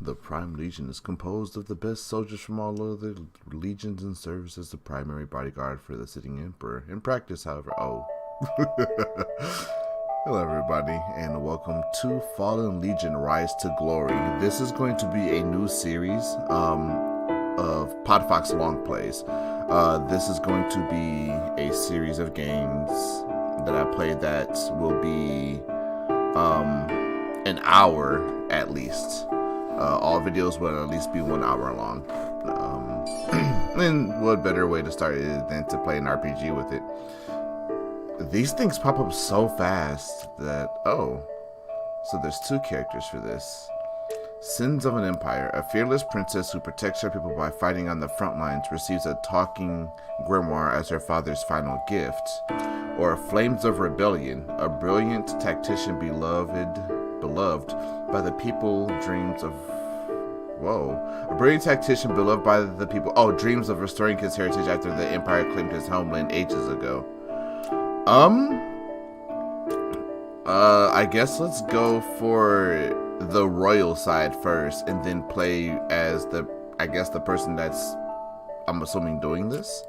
The Prime Legion is composed of the best soldiers from all of the legions and serves as the primary bodyguard for the sitting emperor. In practice, however, hello everybody, and welcome to Fallen Legion Rise to Glory. This is going to be a new series of Podfox Longplays. This is going to be a series of games that I play that will be an hour at least. All videos will at least be 1 hour long. And what better way to start it than to play an RPG with it? These things pop up so fast that, so there's two characters for this. Sins of an Empire. A fearless princess who protects her people by fighting on the front lines receives a talking grimoire as her father's final gift. Or Flames of Rebellion. A brilliant tactician beloved by the people, dreams of... A brilliant tactician beloved by the people... dreams of restoring his heritage after the Empire claimed his homeland ages ago. I guess let's go for the royal side first, and then play as the person that's, I'm assuming, doing this.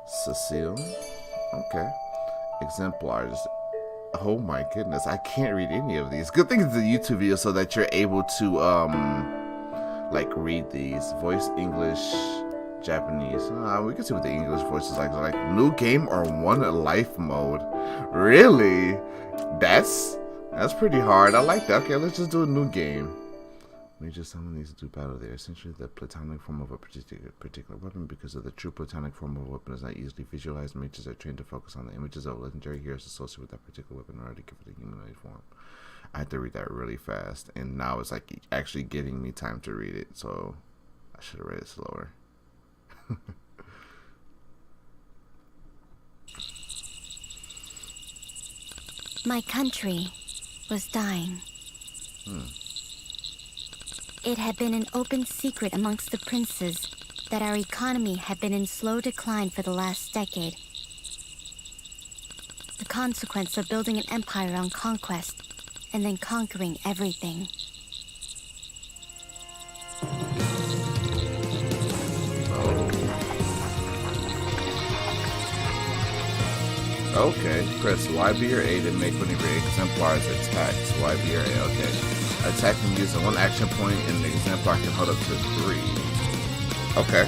Cecile. Okay. Exemplars. Oh my goodness, I can't read any of these. Good thing it's a YouTube video so that you're able to like read these. Voice English, Japanese. We can see what the English voice is like. Like new game or one life mode. Really? That's pretty hard. I like that. Okay, let's just do a new game. Major summon these to do battle. They are essentially the platonic form of a particular weapon. Because of the true platonic form of a weapon is not easily visualized, mages are trained to focus on the images of legendary heroes associated with that particular weapon in order to give it a humanoid form. I had to read that really fast, and now it's like actually giving me time to read it, so I should have read it slower. My country was dying. It had been an open secret amongst the princes that our economy had been in slow decline for the last decade. The consequence of building an empire on conquest and then conquering everything. Okay, press YB or A to make one of your exemplars attacks. YB or A, okay. Attacking using one action point, and the exemplar can hold up to 3. Okay.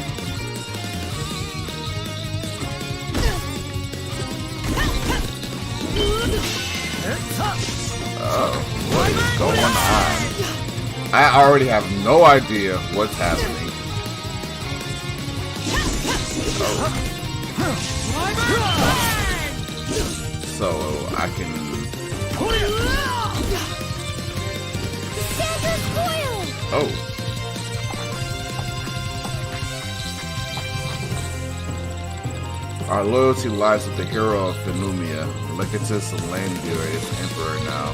What is going on? I already have no idea what's happening. So I can... Our loyalty lies with the hero of Phenumia. Legatus Landure is emperor now.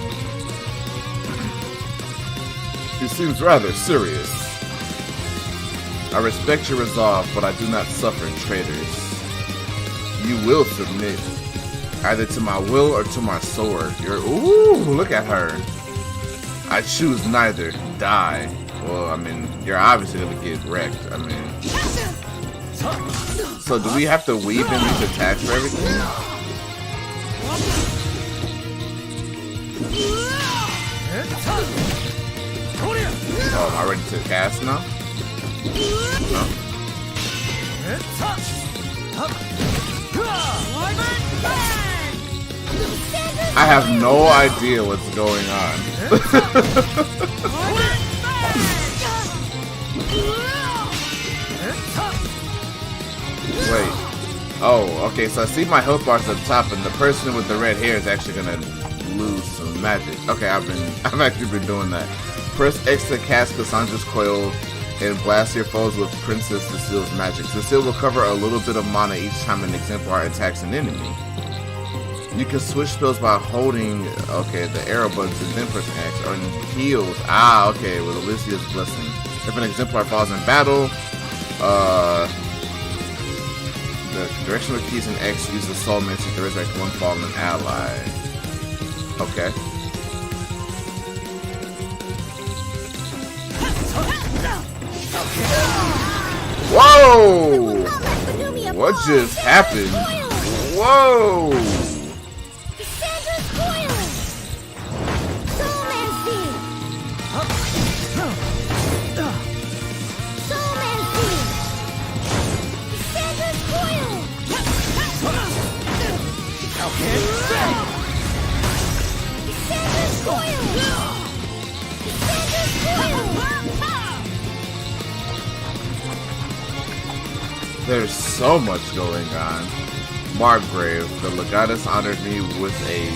He seems rather serious. I respect your resolve, but I do not suffer traitors. You will submit, either to my will or to my sword. Ooh, look at her. I choose neither. Die. Well, I mean, you're obviously gonna get wrecked. I mean, so do we have to weave in these attacks for everything? Oh, am I ready to cast now? No. I have no idea what's going on. Wait. Oh, okay, so I see my health bars at the top, and the person with the red hair is actually gonna lose some magic. Okay, I've actually been doing that. Press X to cast Cassandra's Coil and blast your foes with Princess Cecile's magic. Cecile will cover a little bit of mana each time an exemplar attacks an enemy. You can switch spells by holding, the arrow buttons and then press X, or heals. Okay, with Alicia's Blessing. If an exemplar falls in battle, the directional keys in X use the soul message to resurrect one fallen ally. Okay. Whoa! What just happened? Whoa! Cassandra's coil! Soulmancy! Soulmancy! Cassandra's coil! Cassandra's coil! Cassandra's coil! There's so much going on. Margrave, the Legatus honored me with a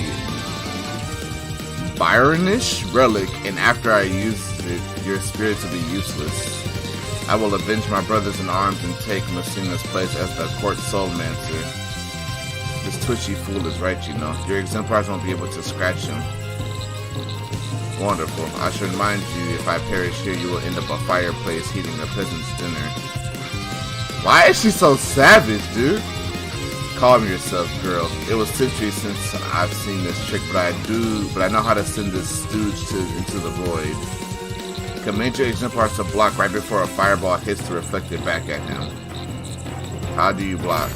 Byronish relic, and after I used it, your spirit to be useless. I will avenge my brothers in arms and take Messina's place as the court soulmancer. This twitchy fool is right, you know. Your exemplars won't be able to scratch him. Wonderful. I should remind you, if I perish here, you will end up a fireplace heating the peasant's dinner. Why is she so savage, dude? Calm yourself, girl. It was centuries since I've seen this trick, but I know how to send this stooge into the void. Command your exemplars to block right before a fireball hits to reflect it back at him. How do you block?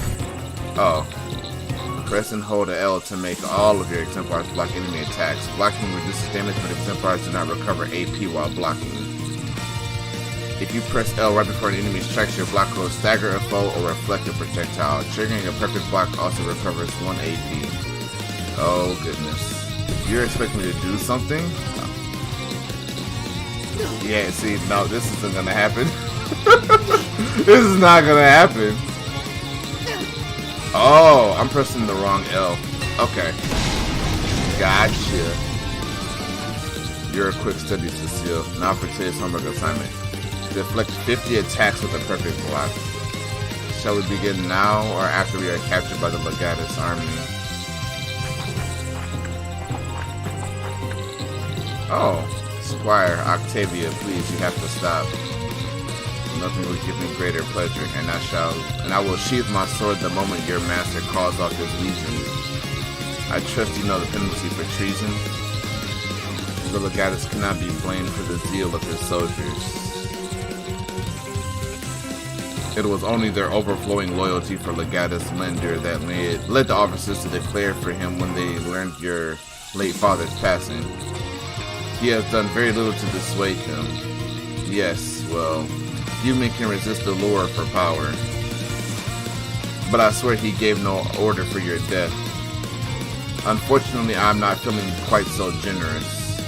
Oh. Press and hold L to make all of your exemplars block enemy attacks. Blocking reduces damage, but exemplars do not recover AP while blocking. If you press L right before an enemy strikes, your block will stagger a foe or reflect a projectile. Triggering a perfect block also recovers 1 AP. Oh goodness. You're expecting me to do something? Yeah, see, no, this isn't gonna happen. This is not gonna happen. Oh, I'm pressing the wrong L. Okay. Gotcha. You're a quick study, Cecile. Now for today's homework assignment. Deflect 50 attacks with a perfect block. Shall we begin now or after we are captured by the Legatus army? Oh, Squire Octavia, please, you have to stop. Nothing will give me greater pleasure, and I will sheathe my sword the moment your master calls off his legions. I trust you know the penalty for treason. The Legatus cannot be blamed for the zeal of his soldiers. It was only their overflowing loyalty for Legatus Lender that led the officers to declare for him when they learned your late father's passing. He has done very little to dissuade him. Yes, well, few men can resist the lure for power. But I swear he gave no order for your death. Unfortunately, I'm not feeling quite so generous.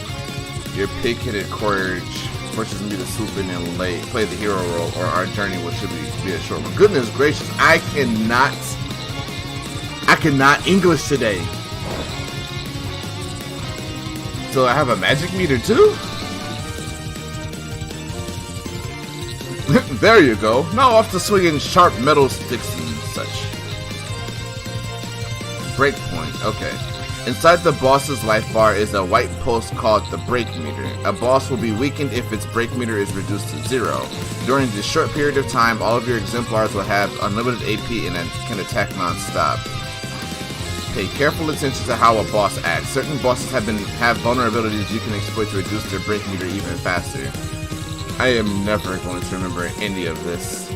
Your pig-headed courage forces me to swoop in and play the hero role, or our journey will should be a short one. Goodness gracious, I cannot English today. So I have a magic meter too? There you go. Now off to swinging sharp metal sticks and such. Breakpoint, okay. Inside the boss's life bar is a white post called the break meter. A boss will be weakened if its break meter is reduced to 0. During this short period of time, all of your exemplars will have unlimited AP and can attack non-stop. Pay careful attention to how a boss acts. Certain bosses have vulnerabilities you can exploit to reduce their break meter even faster. I am never going to remember any of this.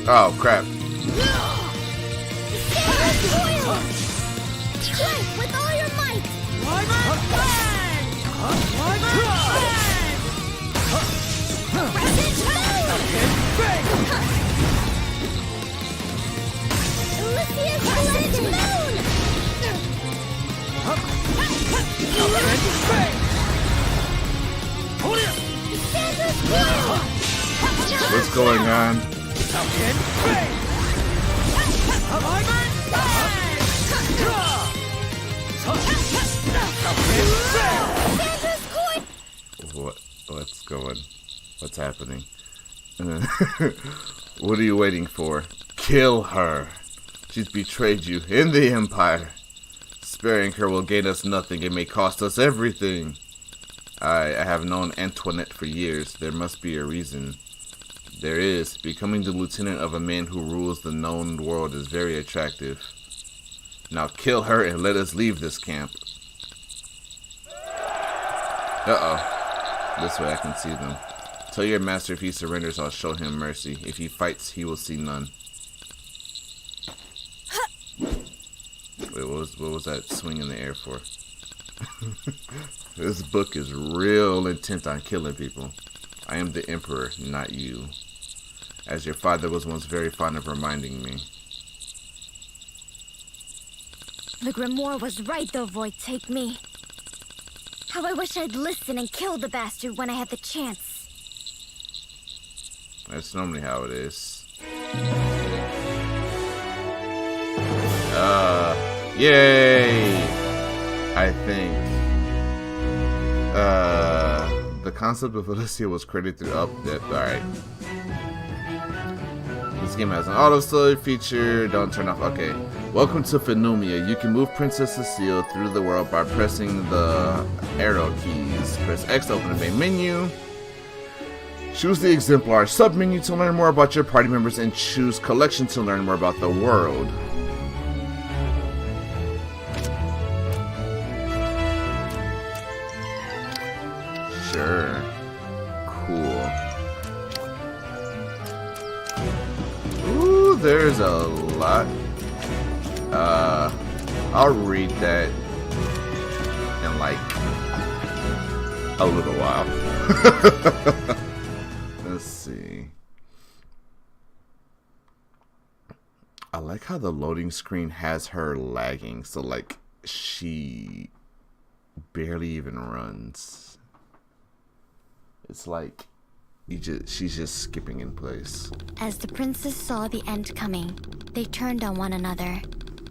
Oh crap. Strike with all your might! What's going on? What's happening? What are you waiting for? Kill her. She's betrayed you in the Empire. Sparing her will gain us nothing. It may cost us everything. I have known Antoinette for years. There must be a reason. There is. Becoming the lieutenant of a man who rules the known world is very attractive. Now kill her and let us leave this camp. Uh-oh. This way I can see them. Tell your master if he surrenders, I'll show him mercy. If he fights, he will see none. Wait, what was that swing in the air for? This book is real intent on killing people. I am the emperor, not you. As your father was once very fond of reminding me. The grimoire was right, though, Void. Take me. How I wish I'd listen and kill the bastard when I had the chance. That's normally how it is. Yay! I think. The concept of Alicia was created through alright. This game has an auto-story feature. Don't turn off. Okay. Welcome to Phenomia. You can move Princess Cecile through the world by pressing the arrow keys. Press X to open the main menu. Choose the Exemplar sub-menu to learn more about your party members, and choose Collection to learn more about the world. Sure. Cool. Ooh, there's a lot. I'll read that in like a little while. Let's see. I like how the loading screen has her lagging, so like she barely even runs. It's like she's just skipping in place. As the princes saw the end coming, they turned on one another,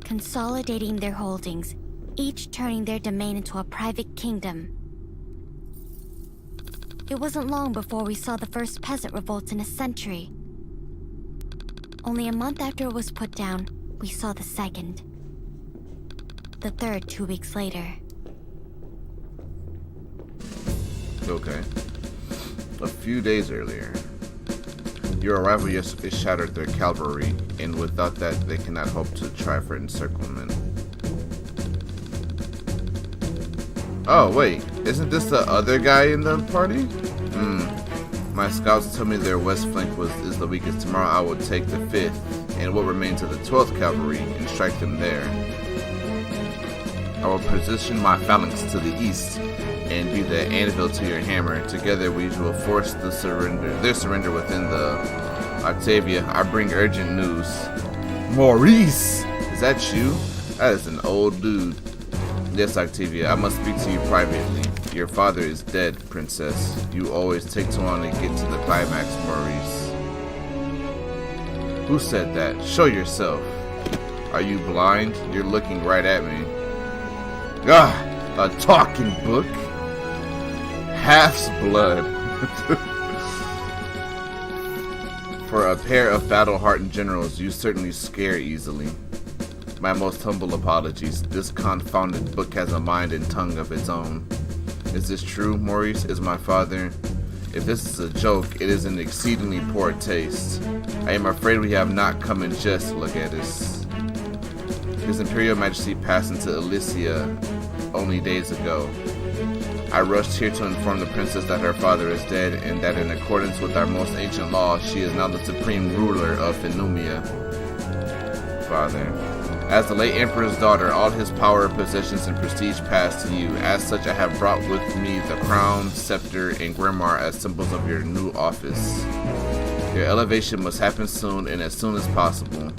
consolidating their holdings, each turning their domain into a private kingdom. It wasn't long before we saw the first peasant revolt in a century. Only a month after it was put down, we saw the second. The third 2 weeks later. Okay. A few days earlier. Your arrival yesterday shattered their cavalry, and without that, they cannot hope to try for encirclement. Oh, wait. Isn't this the other guy in the party? My scouts tell me their west flank is the weakest. Tomorrow I will take the 5th and what remains of the 12th cavalry and strike them there. I will position my phalanx to the east and be the anvil to your hammer. Together we will force their surrender within the Octavia. I bring urgent news. Maurice! Is that you? That is an old dude. Yes, Octavia, I must speak to you privately. Your father is dead, princess. You always take too long to get to the climax, Maurice. Who said that? Show yourself. Are you blind? You're looking right at me. Ah, a talking book? Half's blood. For a pair of battle-hardened generals, you certainly scare easily. My most humble apologies. This confounded book has a mind and tongue of its own. Is this true, Maurice? Is my father? If this is a joke, it is in exceedingly poor taste. I am afraid we have not come in jest. Look at us. His Imperial Majesty passed into Elysia only days ago. I rushed here to inform the princess that her father is dead, and that in accordance with our most ancient law, she is now the supreme ruler of Phenomia. Father. As the late Emperor's daughter, all his power, possessions, and prestige pass to you. As such, I have brought with me the crown, scepter, and grimoire as symbols of your new office. Your elevation must happen soon and as soon as possible.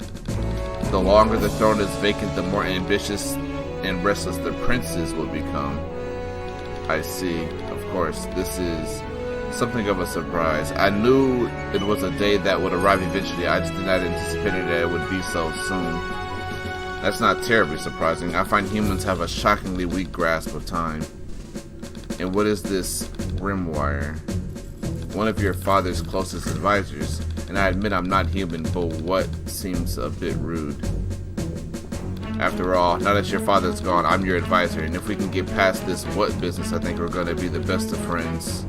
The longer the throne is vacant, the more ambitious and restless the princes will become. I see. Of course, this is something of a surprise. I knew it was a day that would arrive eventually. I just did not anticipate that it would be so soon. That's not terribly surprising. I find humans have a shockingly weak grasp of time. And what is this grimoire? One of your father's closest advisors. And I admit I'm not human, but what seems a bit rude. After all, now that your father's gone, I'm your advisor, and if we can get past this what business, I think we're going to be the best of friends.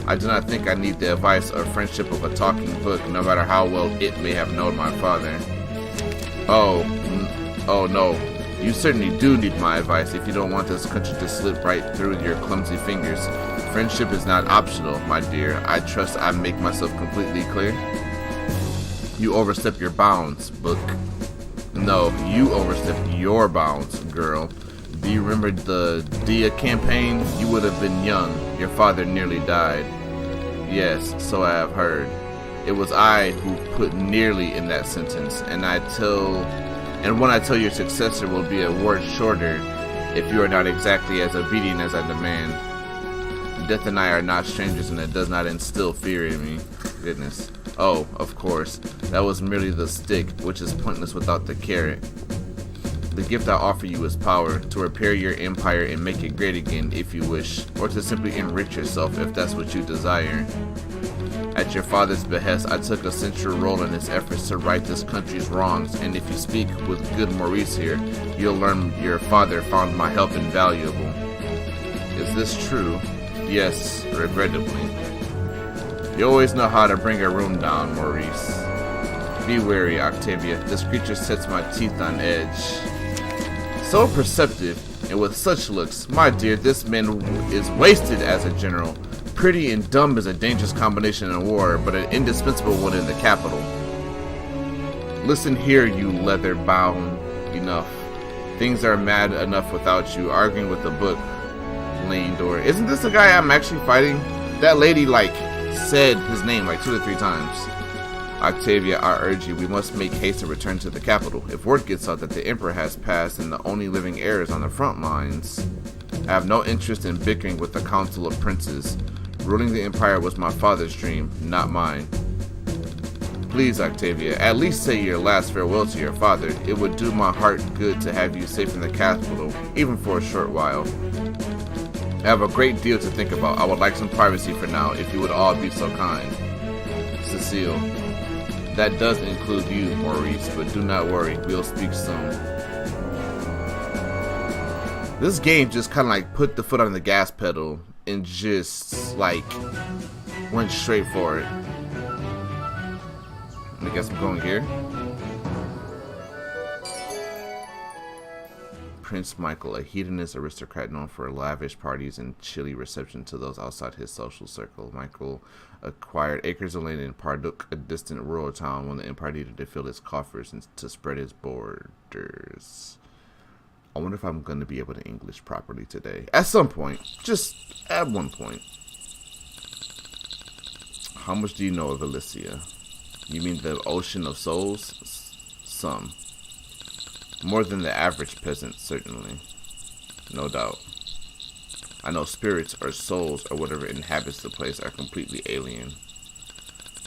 I do not think I need the advice or friendship of a talking book, no matter how well it may have known my father. Oh no. You certainly do need my advice if you don't want this country to slip right through your clumsy fingers. Friendship is not optional, my dear. I trust I make myself completely clear. You overstep your bounds, book. No, you overstepped your bounds, girl. Do you remember the Dia campaign? You would have been young. Your father nearly died. Yes, so I have heard. It was I who put nearly in that sentence, and when I tell your successor will be a word shorter if you are not exactly as obedient as I demand. Death and I are not strangers, and it does not instill fear in me. Goodness. Oh, of course. That was merely the stick, which is pointless without the carrot. The gift I offer you is power, to repair your empire and make it great again if you wish, or to simply enrich yourself if that's what you desire. At your father's behest, I took a central role in his efforts to right this country's wrongs, and if you speak with good Maurice here, you'll learn your father found my help invaluable. Is this true? Yes, regrettably. You always know how to bring a room down, Maurice. Be wary, Octavia. This creature sets my teeth on edge. So perceptive, and with such looks, my dear, this man is wasted as a general. Pretty and dumb is a dangerous combination in war, but an indispensable one in the capital. Listen here, you leather-bound. Enough. Things are mad enough without you arguing with the book. Lane door. Isn't this the guy I'm actually fighting? That lady, said his name 2 to 3 times. Octavia, I urge you, we must make haste to return to the capital. If word gets out that the Emperor has passed and the only living heir is on the front lines, I have no interest in bickering with the Council of Princes. Ruling the Empire was my father's dream, not mine. Please, Octavia, at least say your last farewell to your father. It would do my heart good to have you safe in the capital, even for a short while. I have a great deal to think about. I would like some privacy for now, if you would all be so kind. Cecile. That does include you, Maurice, but do not worry, we'll speak soon. This game just kind of put the foot on the gas pedal and just went straight for it. I guess I'm going here. Prince Michael, a hedonist aristocrat known for lavish parties and chilly reception to those outside his social circle. Michael acquired acres of land in Parduk, a distant rural town, when the empire needed to fill its coffers and to spread its borders. I wonder if I'm going to be able to English properly today. At some point. Just at one point. How much do you know of Elysia? You mean the ocean of souls? Some. More than the average peasant, certainly. No doubt. I know spirits or souls or whatever inhabits the place are completely alien.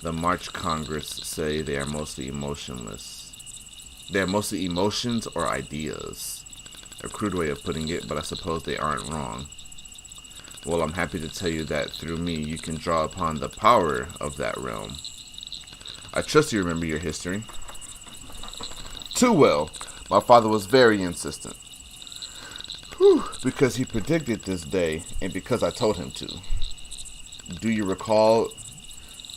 The March Congress say they are mostly emotionless. They are mostly emotions or ideas. A crude way of putting it, but I suppose they aren't wrong. Well, I'm happy to tell you that through me you can draw upon the power of that realm. I trust you remember your history. Too well. My father was very insistent. Because he predicted this day, and because I told him to. Do you recall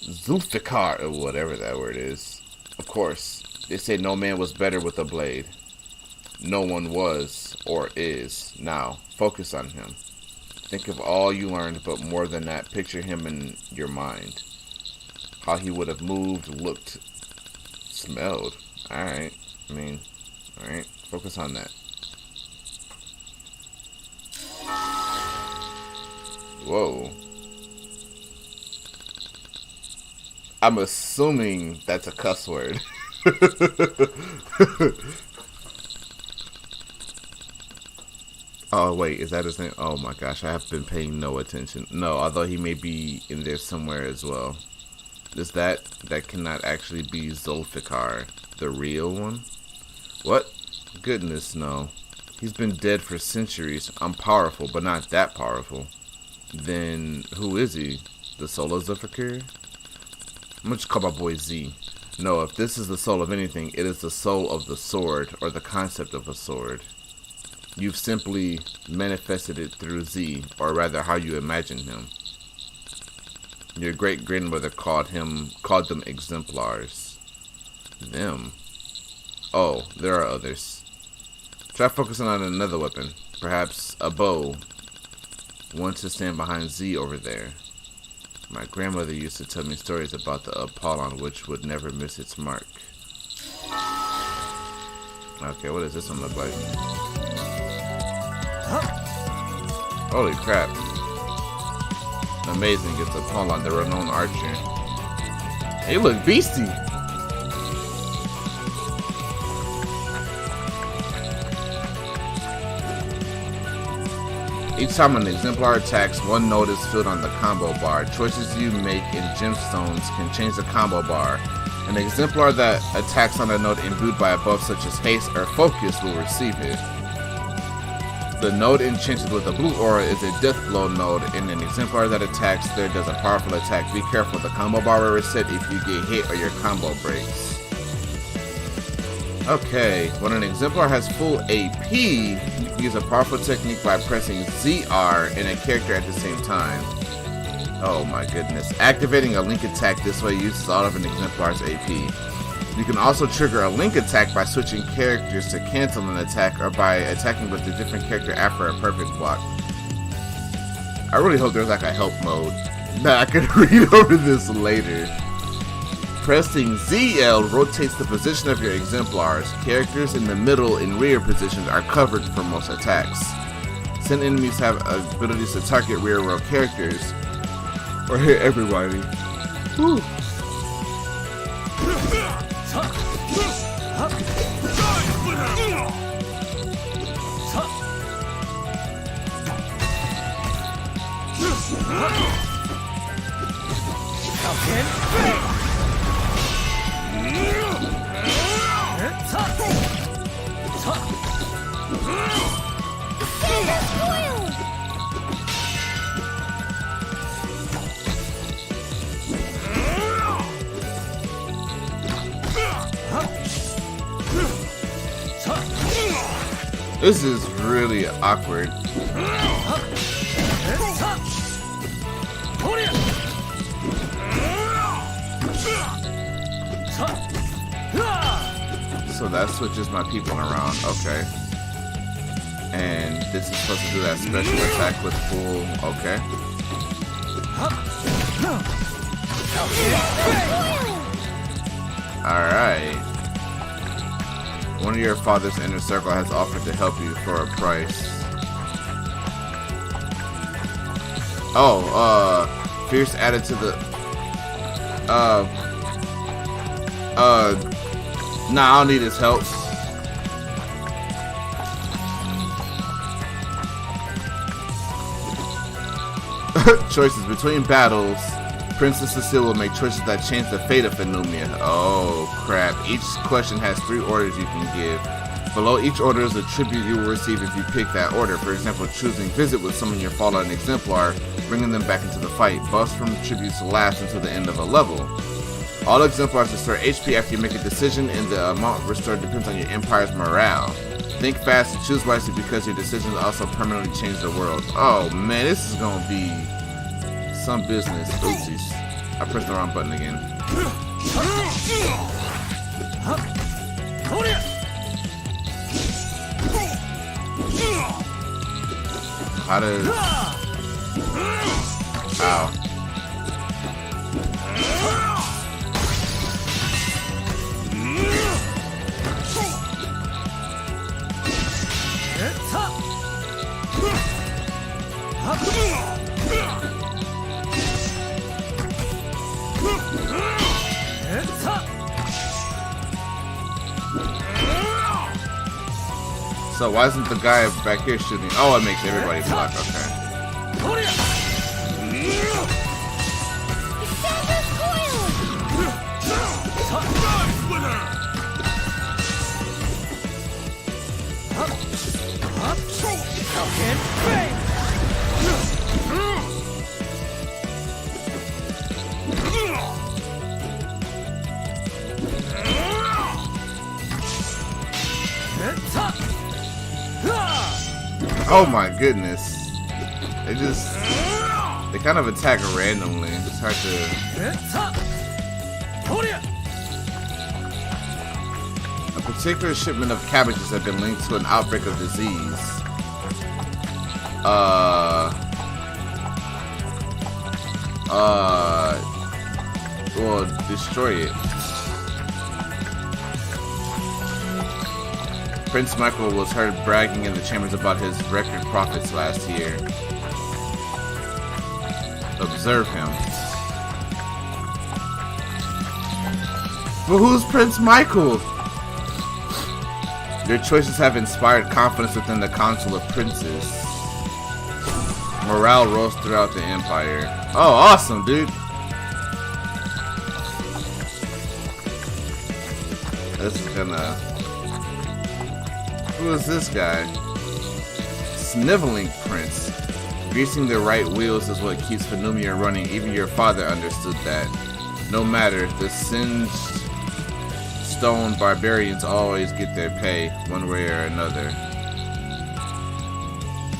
Zulfikar, or whatever that word is? Of course, they say no man was better with a blade. No one was, or is, now. Focus on him. Think of all you learned, but more than that, picture him in your mind. How he would have moved, looked, smelled. Alright, alright, focus on that. Whoa. I'm assuming that's a cuss word. Oh, wait, is that his name? Oh my gosh, I have been paying no attention. No, although he may be in there somewhere as well. Is that cannot actually be Zulfikar, the real one? What? Goodness, no. He's been dead for centuries. I'm powerful, but not that powerful. Then, who is he? The soul of Zulfikar? I'm gonna just call my boy Z. No, if this is the soul of anything, it is the soul of the sword, or the concept of a sword. You've simply manifested it through Z, or rather how you imagine him. Your great-grandmother called them exemplars. Them? Oh, there are others. Try focusing on another weapon. Perhaps a bow. One to stand behind Z over there. My grandmother used to tell me stories about the Apollon, which would never miss its mark. Okay, what does this one look like? Holy crap. Amazing, it's Apollon, the renowned archer. He look beastie. Each time an exemplar attacks, one note is filled on the combo bar. Choices you make in gemstones can change the combo bar. An exemplar that attacks on a node imbued by a buff such as haste or focus will receive it. The node enchanted with a blue aura is a death blow node, and an exemplar that attacks there does a powerful attack. Be careful, the combo bar will reset if you get hit or your combo breaks. Okay, when an exemplar has full AP, you can use a powerful technique by pressing ZR and a character at the same time. Oh my goodness. Activating a link attack this way uses all of an exemplar's AP. You can also trigger a link attack by switching characters to cancel an attack or by attacking with a different character after a perfect block. I really hope there's like a help mode. Nah, I can read over this later. Pressing ZL rotates the position of your exemplars. Characters in the middle and rear positions are covered for most attacks. Some enemies have abilities to target rear row characters or hit everybody. Whew. This is really awkward. So that switches my people around, okay. And this is supposed to do that special attack with full, okay. Alright. One of your father's inner circle has offered to help you for a price. Oh, Fierce added to the... Nah, I don't need his help. Choices between battles. Princess Cecile will make choices that change the fate of Phenomia. Oh crap. Each question has 3 orders you can give. Below each order is a tribute you will receive if you pick that order. For example, choosing Visit with summon your fallen exemplar, bringing them back into the fight. Buffs from tributes last until the end of a level. All exemplars restore HP after you make a decision, and the amount restored depends on your empire's morale. Think fast and choose wisely because your decisions also permanently change the world. Oh man, this is gonna be some business. Oopsies. I pressed the wrong button again. How does... Ow. So why isn't the guy back here shooting? Oh, it makes everybody block. Okay. Oh my goodness. They kind of attack randomly. hard to... A particular shipment of cabbages have been linked to an outbreak of disease. Well, destroy it. Prince Michael was heard bragging in the chambers about his record profits last year. Observe him. But who's Prince Michael? Your choices have inspired confidence within the Council of Princes. Morale rose throughout the Empire. Oh, awesome, dude. This is gonna... Who is this guy? Sniveling Prince. Greasing the right wheels is what keeps Phenomia running. Even your father understood that. No matter, the singed stone barbarians always get their pay, one way or another.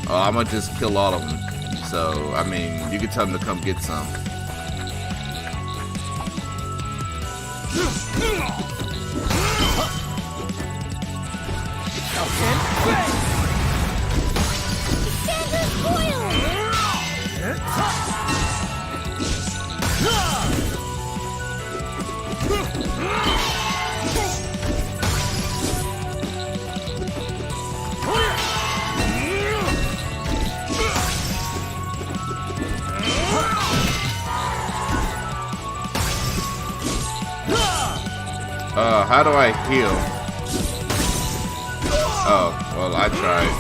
Oh, I'm gonna just kill all of them. So, I mean, you can tell them to come get some. How do I heal? Oh, well, I tried.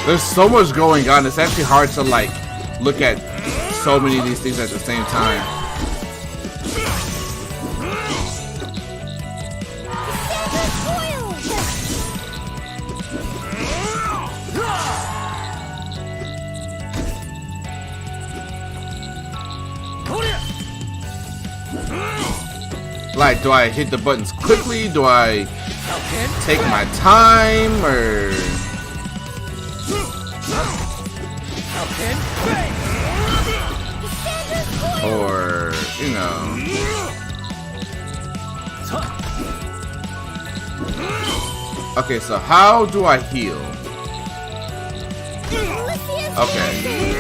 There's so much going on. It's actually hard to, like, look at so many of these things at the same time. Like, do I hit the buttons quickly? Do I take my time? Or, you know. Okay, so how do I heal? Okay.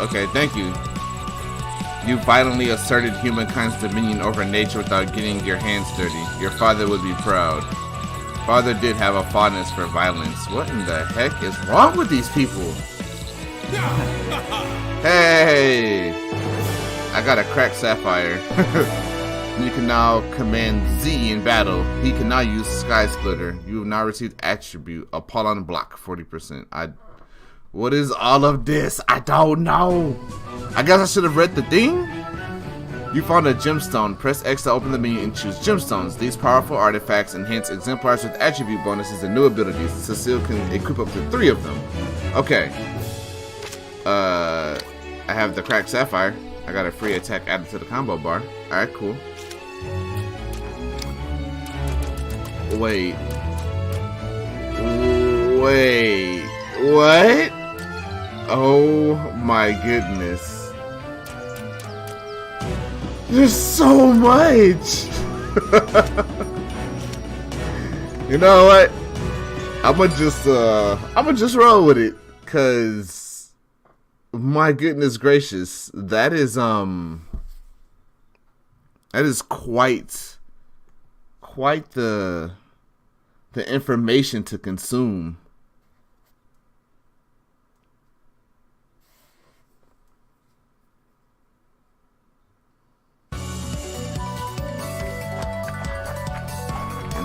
Okay, thank you. You violently asserted humankind's dominion over nature without getting your hands dirty. Your father would be proud. Father did have a fondness for violence. What in the heck is wrong with these people? Hey! I got a cracked sapphire. You can now command Z in battle. He can now use Sky Splitter. You have now received attribute Apollon block 40%. What is all of this? I don't know. I guess I should have read the thing. You found a gemstone. Press X to open the menu and choose gemstones. These powerful artifacts enhance exemplars with attribute bonuses and new abilities. Cecile can equip up to 3 of them. Okay. I have the cracked sapphire. I got a free attack added to the combo bar. Alright, cool. Wait. What? Oh my goodness. There's so much. You know what? I'ma just roll with it, cause my goodness gracious, that is quite the information to consume.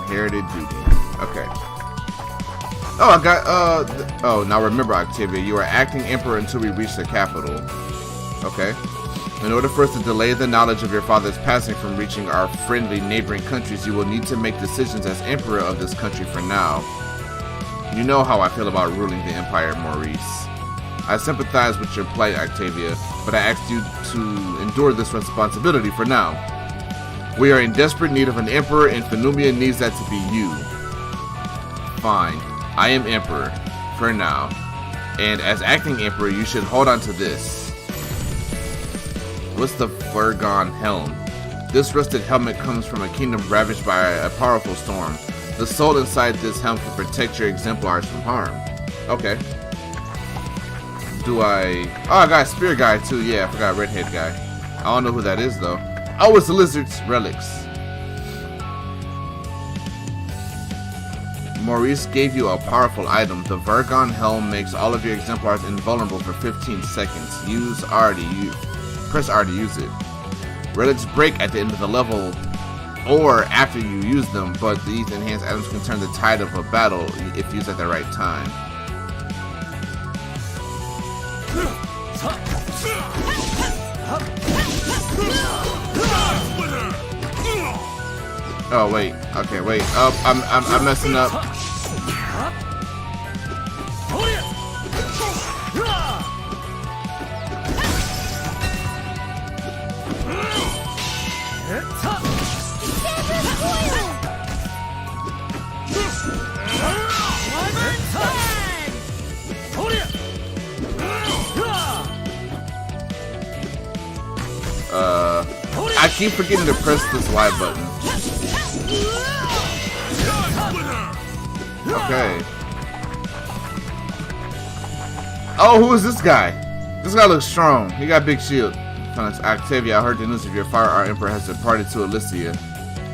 Inherited duty. Okay. Oh, I got, oh, now remember, Octavia, you are acting emperor until we reach the capital. Okay. In order for us to delay the knowledge of your father's passing from reaching our friendly neighboring countries, you will need to make decisions as emperor of this country for now. You know how I feel about ruling the empire, Maurice. I sympathize with your plight, Octavia, but I asked you to endure this responsibility for now. We are in desperate need of an emperor, and Phenoumia needs that to be you. Fine. I am emperor. For now. And as acting emperor, you should hold on to this. What's the Vergon helm? This rusted helmet comes from a kingdom ravaged by a powerful storm. The soul inside this helm can protect your exemplars from harm. Okay. Do I... Oh, I got a spear guy too. Yeah, I forgot redhead guy. I don't know who that is though. Oh, it's the lizard's relics. Maurice gave you a powerful item. The Vergon helm makes all of your exemplars invulnerable for 15 seconds. Press R to use it. Relics break at the end of the level or after you use them, but these enhanced items can turn the tide of a battle if used at the right time. Oh wait, okay, wait. Oh, I'm messing up. I keep forgetting to press this Y button. Okay. Oh, who is this guy? This guy looks strong. He got a big shield. Octavia, I heard the news of your fire. Our emperor has departed to Elysia.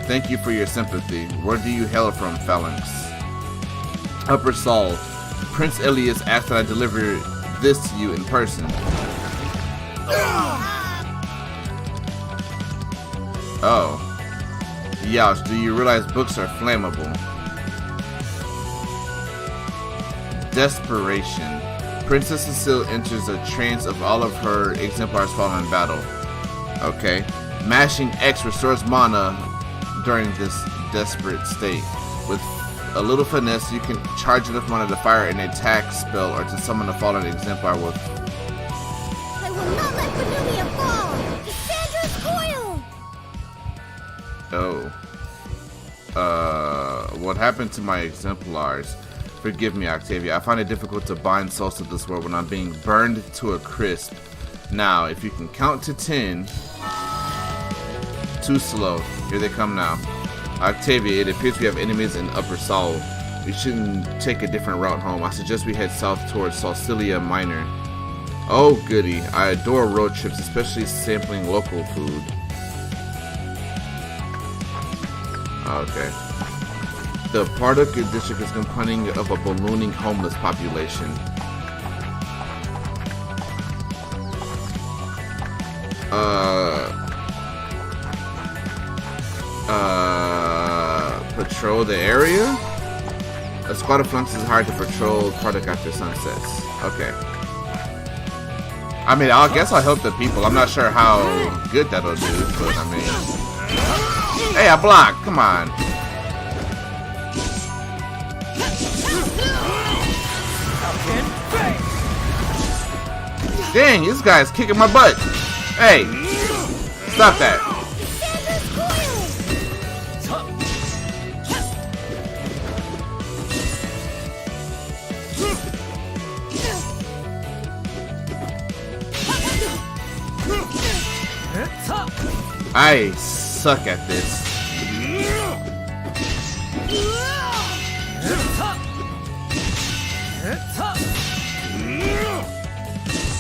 Thank you for your sympathy. Where do you hail from, Phalanx? Upper Saul. Prince Elias asked that I deliver this to you in person. Oh. Youch, do you realize books are flammable? Desperation. Princess Cecile enters a trance of all of her exemplars falling in battle. Okay. Mashing X restores mana during this desperate state. With a little finesse, you can charge enough mana to fire an attack spell or to summon a fallen exemplar with... I will not let Phenoumia fall! Cassandra's coil! Oh. What happened to my exemplars? Forgive me, Octavia. I find it difficult to bind souls to this world when I'm being burned to a crisp. Now, if you can count to 10... Too slow. Here they come now. Octavia, it appears we have enemies in Upper Saul. We shouldn't take a different route home. I suggest we head south towards Salsilia Minor. Oh goody. I adore road trips, especially sampling local food. Okay. The Paducah district is complaining of a ballooning homeless population. Patrol the area? A squad of flunks is hired to patrol Paducah after sunsets. Okay. I mean, I guess I'll help the people. I'm not sure how good that'll do, but I mean... Hey, I blocked! Come on! Dang, this guy's kicking my butt! Hey! Stop that! I suck at this.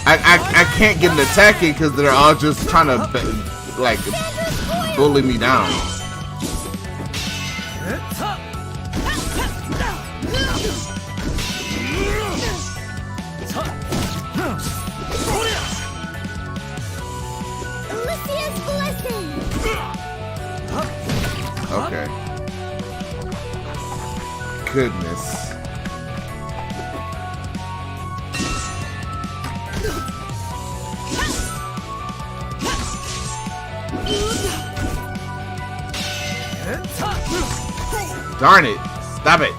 I can't get an attack in because they're all just trying to like bully me down. Okay. Goodness. Darn it! Stop it!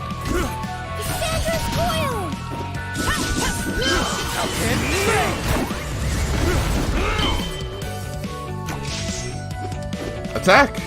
Attack!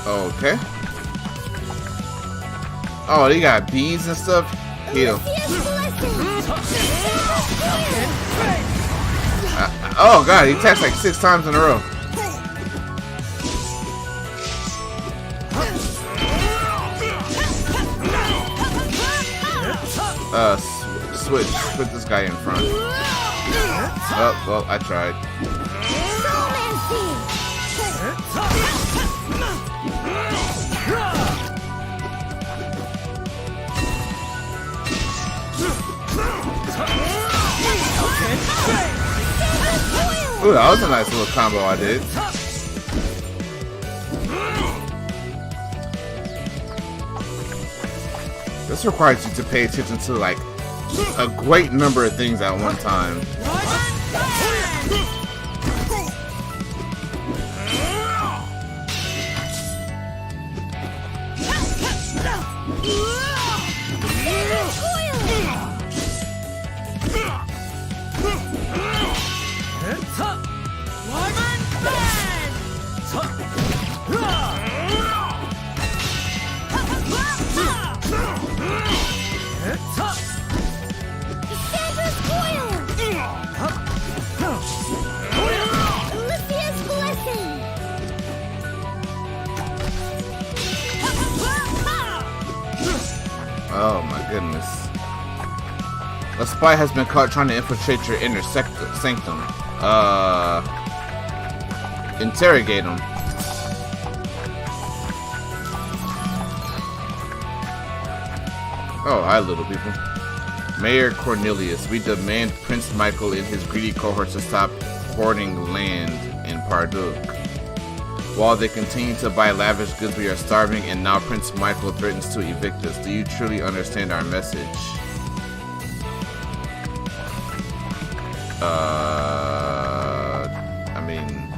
Okay. Oh, they got bees and stuff. Heal. Oh god, he attacks like 6 times in a row. Switch. Put this guy in front. Oh, well, I tried. Ooh, that was a nice little combo I did. This requires you to pay attention to like a great number of things at one time. Oh my goodness. A spy has been caught trying to infiltrate your inner sanctum. Interrogate him. Oh, hi little people. Mayor Cornelius, we demand Prince Michael and his greedy cohorts to stop hoarding land in Parduk. While they continue to buy lavish goods, we are starving, and now Prince Michael threatens to evict us. Do you truly understand our message? I mean,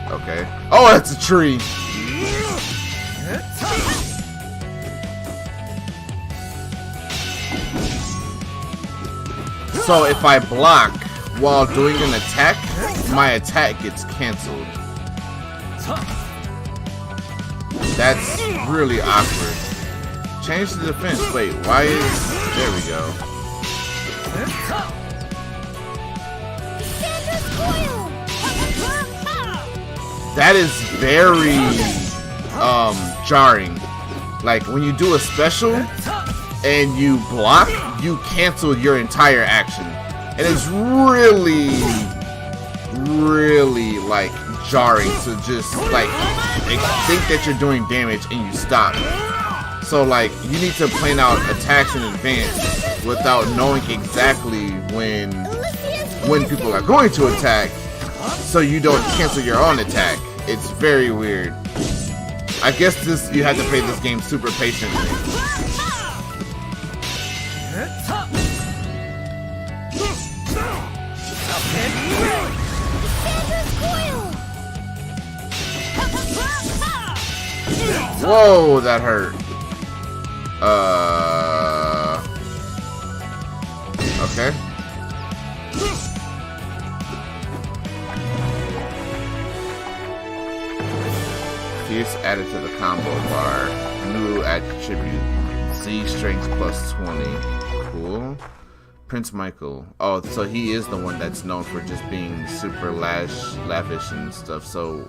okay. Oh, that's a tree! So if I block while doing an attack, my attack gets cancelled. That's really awkward. Change the defense. Wait, why is... There we go. That is very jarring. Like when you do a special and you block, you cancel your entire action. And it's really like jarring to just like think that you're doing damage and you stop. So like you need to plan out attacks in advance without knowing exactly when people are going to attack, so you don't cancel your own attack. It's very weird. I guess you have to play this game super patiently. Whoa, that hurt. Okay. Fierce added to the combo bar. New attribute. Z strength plus 20. Cool. Prince Michael. Oh, so he is the one that's known for just being super lavish and stuff. So,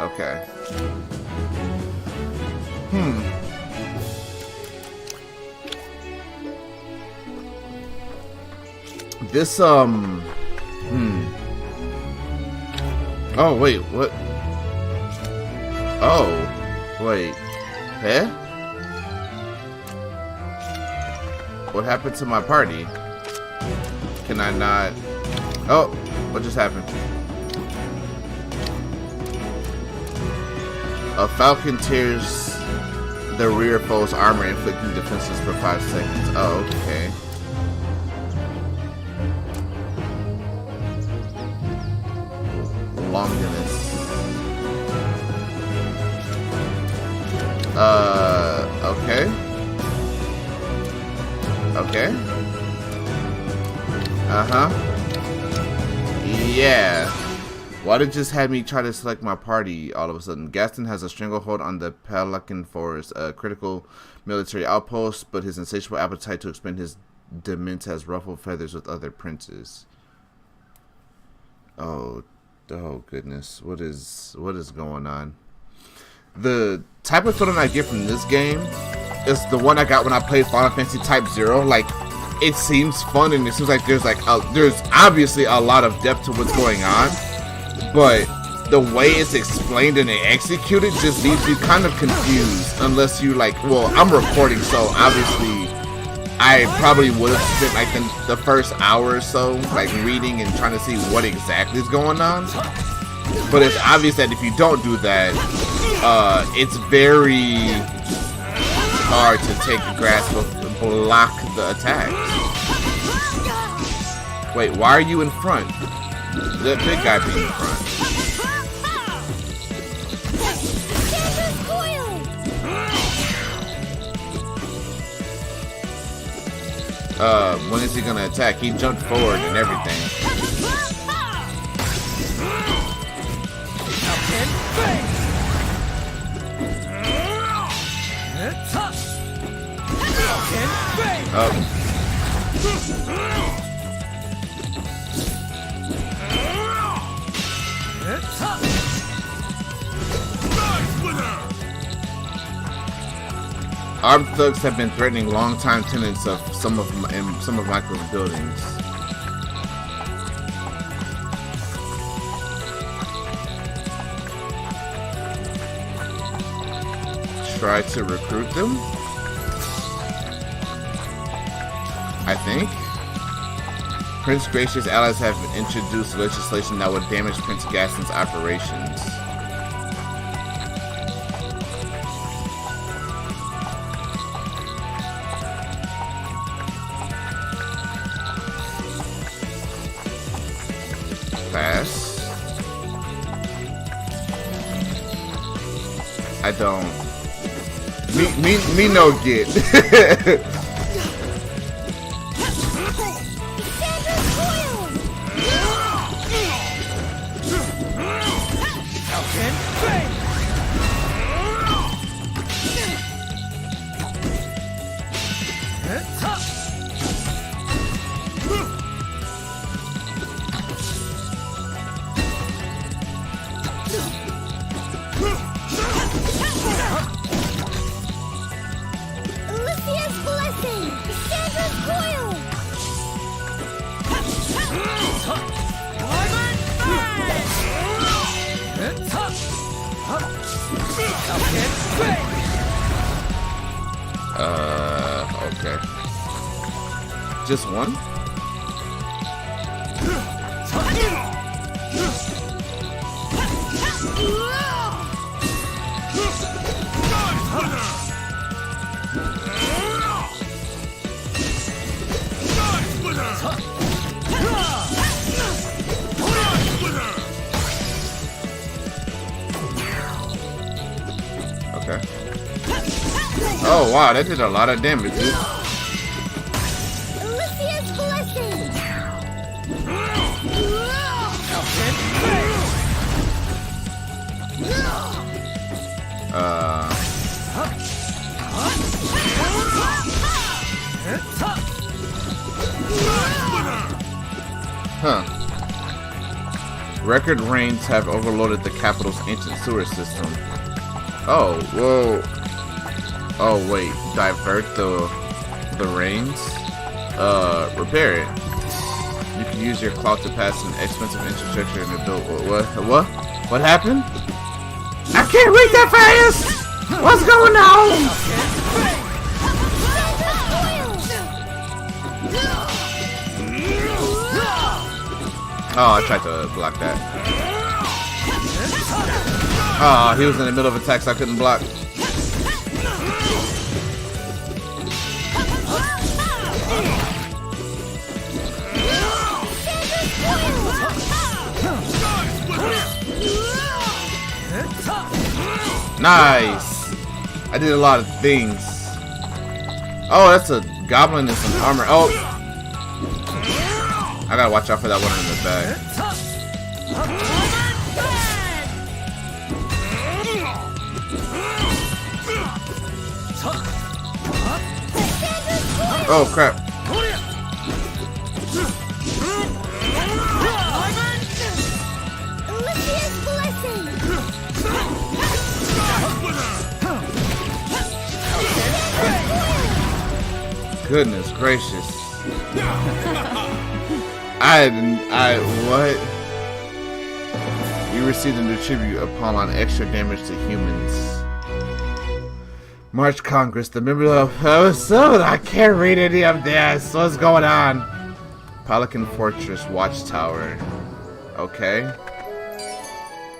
okay. This, Oh, wait, what? Oh, wait. Huh? What happened to my party? Can I not? Oh, what just happened? A falcon tears the rear foe's armor, inflicting defenses for 5 seconds. Oh, okay. Longinus. Okay. Okay. Yeah. Why did it just have me try to select my party all of a sudden? Gaston has a stranglehold on the Pelican Forest, a critical military outpost, but his insatiable appetite to expend his dements has ruffled feathers with other princes. Oh goodness. What is going on? The type of feeling I get from this game is the one I got when I played Final Fantasy Type 0. Like, it seems fun and it seems like there's there's obviously a lot of depth to what's going on, but the way it's explained and executed just leaves you kind of confused unless you well, I'm recording, so obviously I probably would have spent like the first hour or so like reading and trying to see what exactly is going on. But it's obvious that if you don't do that, it's very hard to take a grasp of block the attacks. Wait, why are you in front? The big guy being in front. When is he gonna attack? He jumped forward and everything. Armed thugs have been threatening long-time tenants of some of Michael's buildings. Try to recruit them? I think. Prince Gracious's allies have introduced legislation that would damage Prince Gaston's operations. Pass. I don't. Me no get. Okay. Just one? Okay. Oh wow, that did a lot of damage, dude. Huh. Record rains have overloaded the capital's ancient sewer system. Oh, whoa. Oh, wait. Divert the rains? Repair it. You can use your clout to pass an expensive infrastructure in the build. What? What happened? I can't read that fast! What's going on? Oh, I tried to block that. Oh, he was in the middle of attack, so I couldn't block. Nice! I did a lot of things. Oh, that's a goblin and some armor. Oh! I gotta watch out for that one in the back. Oh, crap. Goodness gracious. What? You received a new tribute upon on extra damage to humans. March Congress, the member of I can't read any of this. What's going on? Pelican Fortress Watchtower. Okay.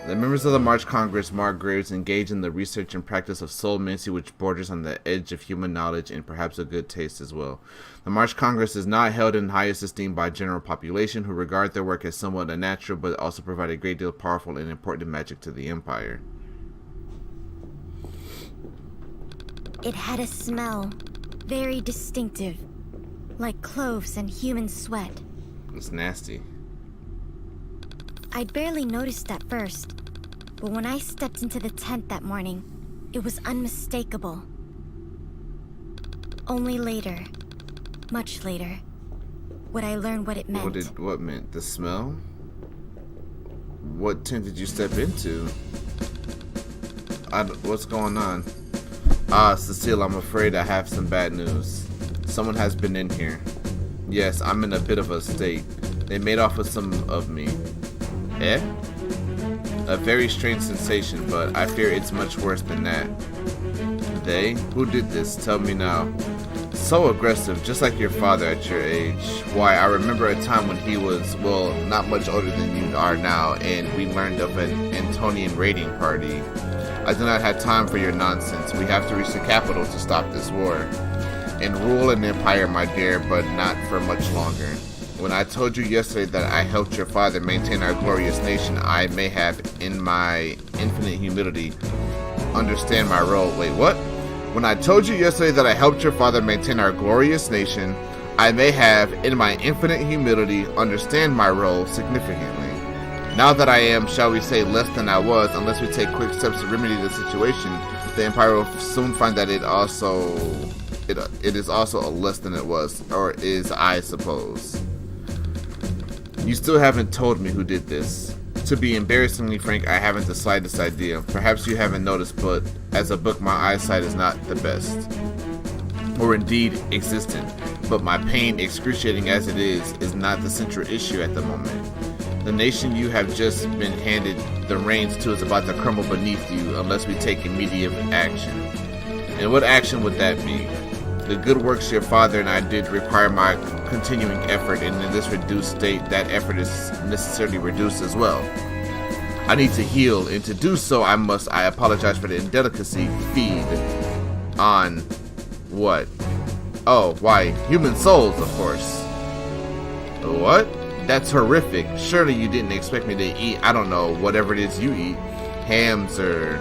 The members of the March Congress, Mark Graves, engage in the research and practice of soulmancy, which borders on the edge of human knowledge and perhaps a good taste as well. The March Congress is not held in highest esteem by general population, who regard their work as somewhat unnatural, but also provide a great deal of powerful and important magic to the Empire. It had a smell, very distinctive, like cloves and human sweat. It's nasty. I'd barely noticed at first, but when I stepped into the tent that morning, it was unmistakable. Only later, much later, would I learn what it meant. What meant? The smell? What tent did you step into? What's going on? Cecile, I'm afraid I have some bad news. Someone has been in here. Yes, I'm in a bit of a state. They made off with some of me. Eh? A very strange sensation, but I fear it's much worse than that. They? Who did this? Tell me now. So aggressive, just like your father at your age. Why, I remember a time when he was, well, not much older than you are now, and we learned of an Antonian raiding party. I do not have time for your nonsense. We have to reach the capital to stop this war. And rule an empire, my dear, but not for much longer. When I told you yesterday that I helped your father maintain our glorious nation, I may have, in my infinite humility, understand my role. Wait, what? When I told you yesterday that I helped your father maintain our glorious nation, I may have, in my infinite humility, understand my role significantly. Now that I am, shall we say, less than I was, unless we take quick steps to remedy the situation, the Empire will soon find that it is also less than it was, or is, I suppose. You still haven't told me who did this. To be embarrassingly frank, I haven't the slightest idea. Perhaps you haven't noticed, but as a book, my eyesight is not the best. Or indeed existent. But my pain, excruciating as it is not the central issue at the moment. The nation you have just been handed the reins to is about to crumble beneath you unless we take immediate action. And what action would that be? The good works your father and I did require my continuing effort, and in this reduced state, that effort is necessarily reduced as well. I need to heal, and to do so, I apologize for the indelicacy, feed on what? Oh, why, human souls, of course. What? That's horrific. Surely you didn't expect me to eat, I don't know, whatever it is you eat. Hams, or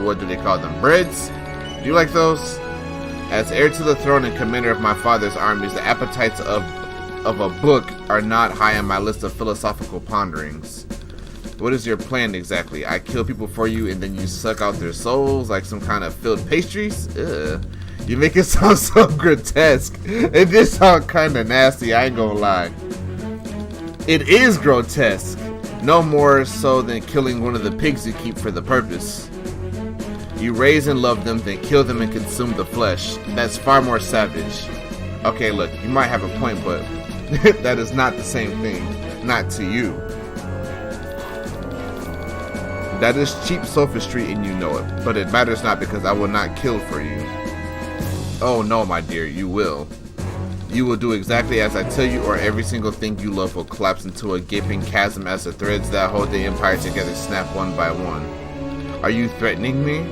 what do they call them? Breads? Do you like those? As heir to the throne and commander of my father's armies, the appetites of a book are not high on my list of philosophical ponderings. What is your plan exactly? I kill people for you and then you suck out their souls like some kind of filled pastries? Ugh. You make it sound so grotesque. It did sound kind of nasty, I ain't gonna lie. It is grotesque. No more so than killing one of the pigs you keep for the purpose. You raise and love them, then kill them and consume the flesh. That's far more savage. Okay, look, you might have a point, but that is not the same thing. Not to you. That is cheap sophistry and you know it. But it matters not because I will not kill for you. Oh no, my dear, you will. You will do exactly as I tell you, or every single thing you love will collapse into a gaping chasm as the threads that hold the empire together snap one by one. Are you threatening me?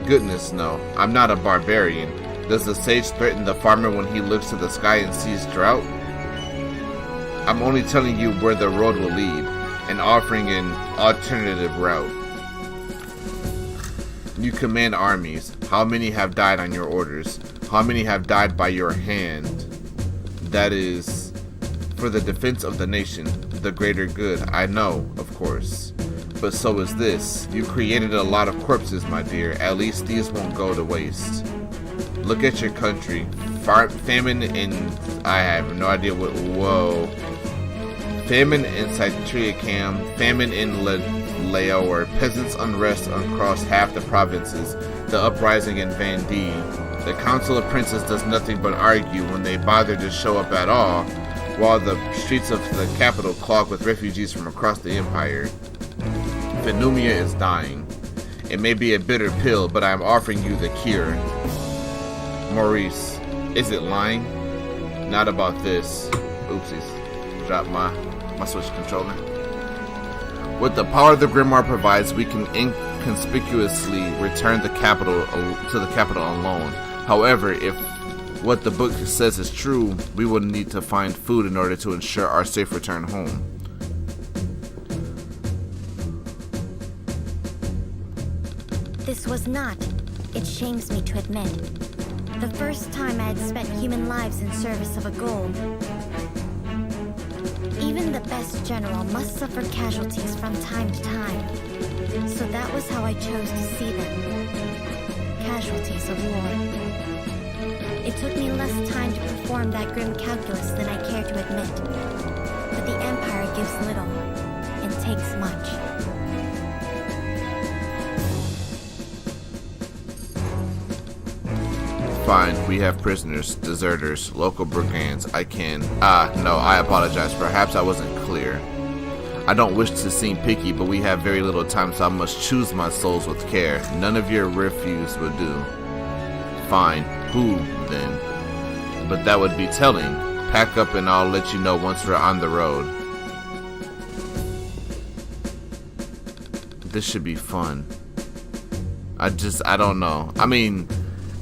Goodness, no. I'm not a barbarian. Does the sage threaten the farmer when he looks to the sky and sees drought? I'm only telling you where the road will lead, and offering an alternative route. You command armies. How many have died on your orders? How many have died by your hand? That is for the defense of the nation, the greater good. I know, of course. But so is this. You created a lot of corpses, my dear. At least these won't go to waste. Look at your country. Famine in... I have no idea what... Whoa. Famine in Citriacam. Famine in Laor. Peasants' unrest across half the provinces. The uprising in Vandee. The Council of Princes does nothing but argue when they bother to show up at all, while the streets of the capital clog with refugees from across the empire. Phenumia is dying. It may be a bitter pill, but I am offering you the cure. Maurice, is it lying? Not about this. Oopsies. Drop my Switch controller. With the power the Grimoire provides, we can inconspicuously return the capital to the capital alone. However, if what the book says is true, we will need to find food in order to ensure our safe return home. This was not, it shames me to admit, the first time I had spent human lives in service of a goal. Even the best general must suffer casualties from time to time. So that was how I chose to see them. Casualties of war. It took me less time to perform that grim calculus than I care to admit. But the Empire gives little and takes much. Fine, we have prisoners, deserters, local brigands. No, I apologize. Perhaps I wasn't clear. I don't wish to seem picky, but we have very little time, so I must choose my souls with care. None of your refuse would do. Fine, who, then? But that would be telling. Pack up and I'll let you know once we're on the road. This should be fun. I don't know. I mean,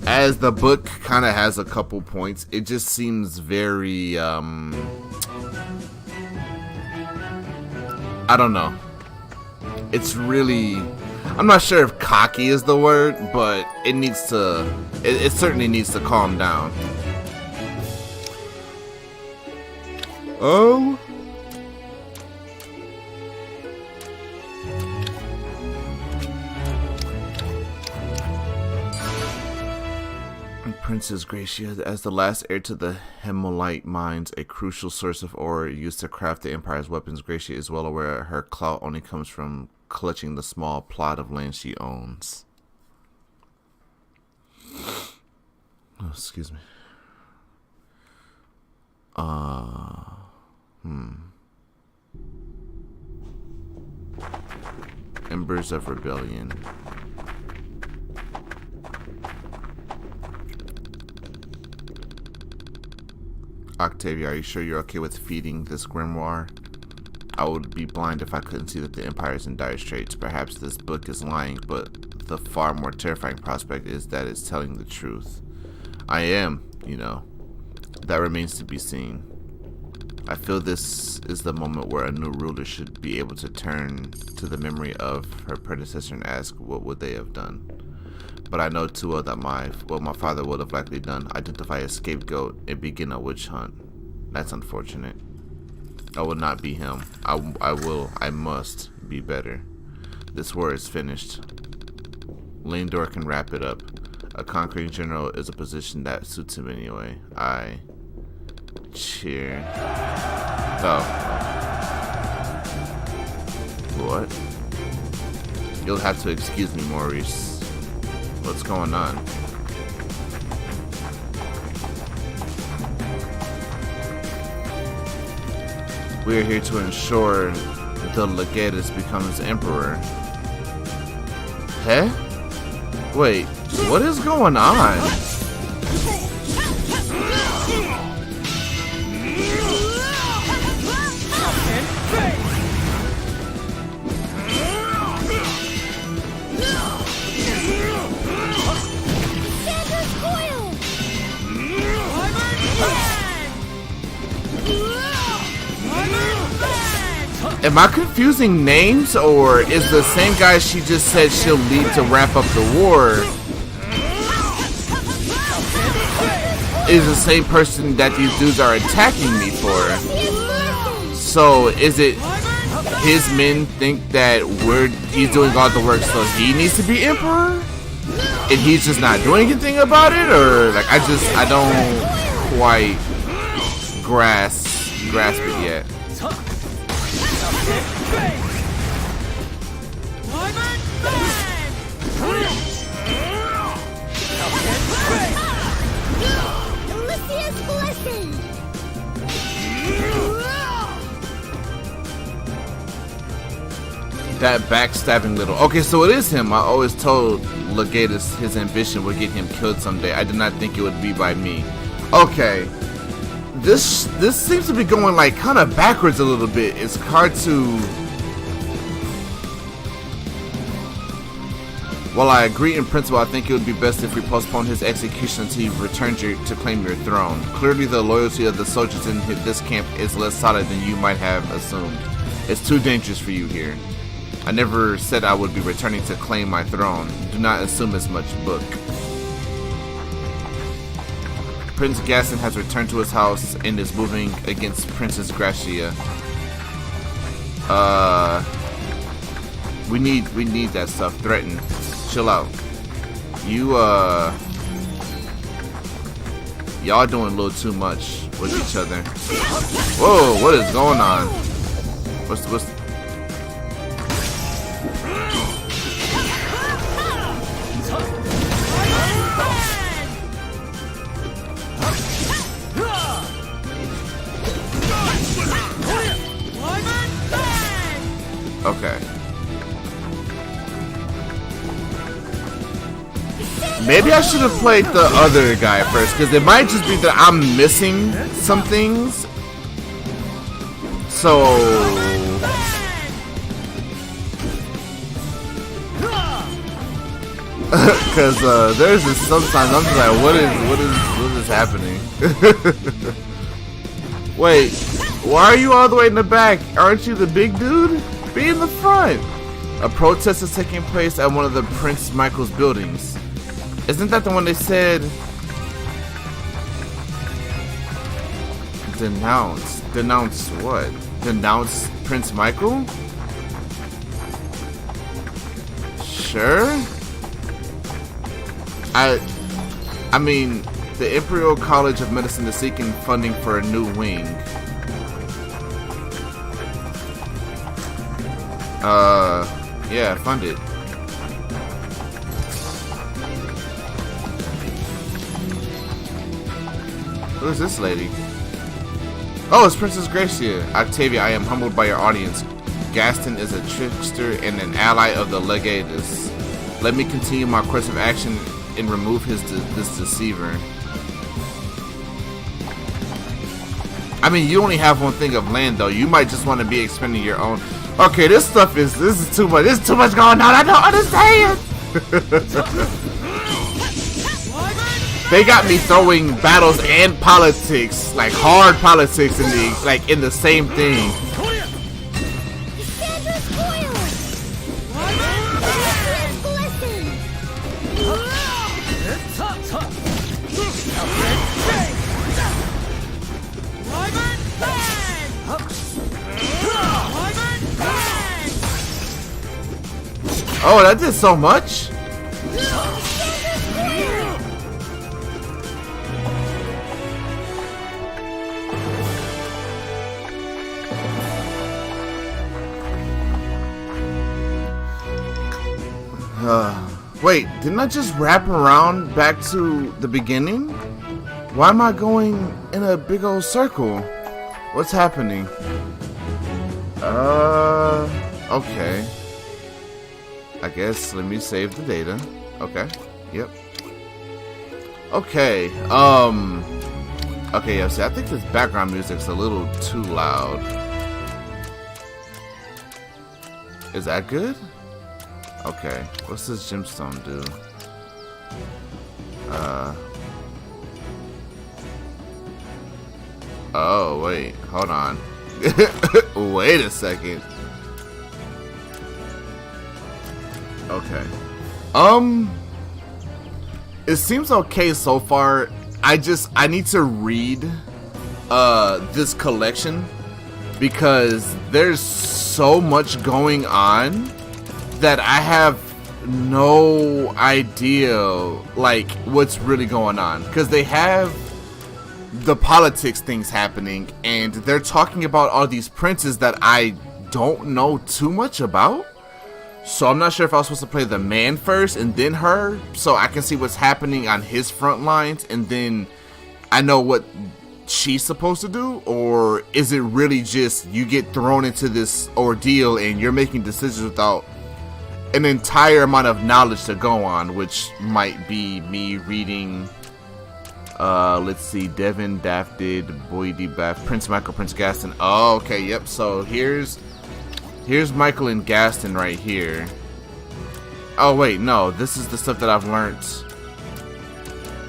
as the book kind of has a couple points, it just seems very, I don't know. It's really, I'm not sure if cocky is the word, but it needs to, it certainly needs to calm down. Oh? Princess Gracia, as the last heir to the Hemolite mines, a crucial source of ore used to craft the Empire's weapons, Gracia is well aware her clout only comes from clutching the small plot of land she owns. Oh, excuse me. Embers of Rebellion. Octavia, are you sure you're okay with feeding this grimoire? I would be blind if I couldn't see that the Empire is in dire straits. Perhaps this book is lying, but the far more terrifying prospect is that it's telling the truth. I am, you know. That remains to be seen. I feel this is the moment where a new ruler should be able to turn to the memory of her predecessor and ask what would they have done. But I know too well that what my father would have likely done, identify a scapegoat and begin a witch hunt. That's unfortunate. I will not be him. I must be better. This war is finished. Lindor can wrap it up. A conquering general is a position that suits him anyway. I cheer. Oh. What? You'll have to excuse me, Maurice. What's going on? We are here to ensure the Legatus becomes emperor. Huh? Wait, what is going on? Am I confusing names, or is the same guy she just said she'll lead to wrap up the war is the same person that these dudes are attacking me for? So is it his men think that he's doing all the work, so he needs to be emperor, and he's just not doing anything about it? Or like I don't quite grasp it yet. That backstabbing little. Okay, so it is him. I always told Legatus his ambition would get him killed someday. I did not think it would be by me. Okay. This seems to be going like kind of backwards a little bit. It's hard to. While I agree in principle, I think it would be best if we postpone his execution until he returns to claim your throne. Clearly, the loyalty of the soldiers in this camp is less solid than you might have assumed. It's too dangerous for you here. I never said I would be returning to claim my throne. Do not assume as much, book. Prince Gaston has returned to his house and is moving against Princess Gracia. We need that stuff. Threaten. Chill out. Y'all doing a little too much with each other. Whoa, what is going on? What's okay. Maybe I should have played the other guy first, because it might just be that I'm missing some things. So because there's just sometimes I'm just like, what is happening? Wait, why are you all the way in the back? Aren't you the big dude? Be in the front. A protest is taking place at one of the Prince Michael's buildings. Isn't that the one they said denounce? Denounce what? Denounce Prince Michael? Sure. I mean, the Imperial College of Medicine is seeking funding for a new wing. Yeah, fund it. Who is this lady? Oh, it's Princess Gracia. Octavia, I am humbled by your audience. Gaston is a trickster and an ally of the Legatus. Let me continue my course of action and remove this deceiver. I mean, you only have one thing of land, though. You might just want to be expending your own. Okay, this is too much. There's too much going on. I don't understand. They got me throwing battles and politics, like hard politics, in the same thing. Oh, that did so much. Wait, didn't I just wrap around back to the beginning? Why am I going in a big old circle? What's happening? Okay. I guess let me save the data. Okay. Yep. Okay. Okay, yeah, see, I think this background music's a little too loud. Is that good? Okay. What's this gemstone do? Oh, wait. Hold on. Wait a second. Okay. It seems okay so far. I need to read this collection because there's so much going on that I have no idea like what's really going on, because they have the politics things happening and they're talking about all these princes that I don't know too much about. So I'm not sure if I was supposed to play the man first and then her, so I can see what's happening on his front lines and then I know what she's supposed to do, or is it really just you get thrown into this ordeal and you're making decisions without an entire amount of knowledge to go on, which might be me reading, let's see, Devin, Dafted, Boydie, Bath, Prince Michael, Prince Gaston. Oh, okay, yep, so here's Michael and Gaston right here. Oh wait, no, this is the stuff that I've learned.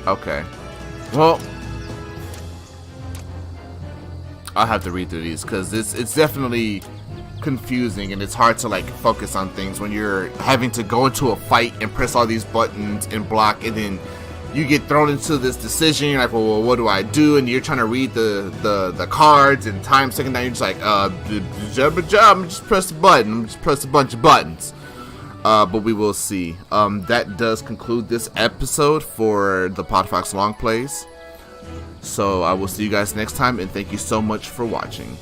Okay, well, I'll have to read through these because it's definitely confusing and it's hard to like focus on things when you're having to go into a fight and press all these buttons and block, and then you get thrown into this decision. You're like, well, what do I do? And you're trying to read the cards, and time second down, you're just like, just press the button. Just press a bunch of buttons. But we will see. That does conclude this episode for the Podfox Longplays. So I will see you guys next time, and thank you so much for watching.